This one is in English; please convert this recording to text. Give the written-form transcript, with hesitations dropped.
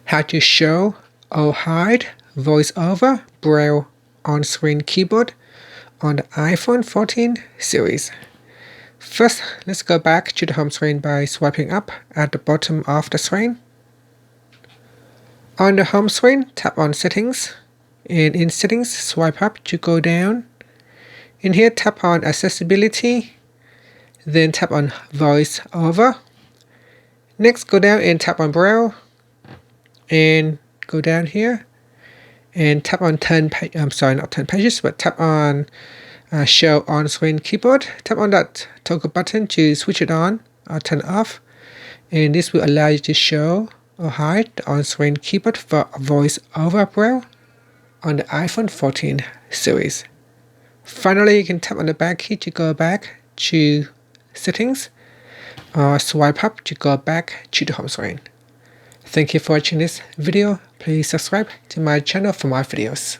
how to show or hide voiceover Braille on-screen keyboard on the iPhone 14 series. First, let's go back to the home screen by swiping up at the bottom of the screen. On the home screen, tap on Settings, and in Settings, swipe up to go down. In here, tap on Accessibility, then tap on VoiceOver. Next, go down and tap on Braille, and go down here and tap on tap on Show on-screen keyboard. Tap on that toggle button to switch it on or turn it off, and this will allow you to show or hide the on-screen keyboard for voice-over Braille on the iPhone 14 series. Finally, you can tap on the back key to go back to Settings, or swipe up to go back to the home screen. Thank you for watching this video. Please subscribe to my channel for more videos.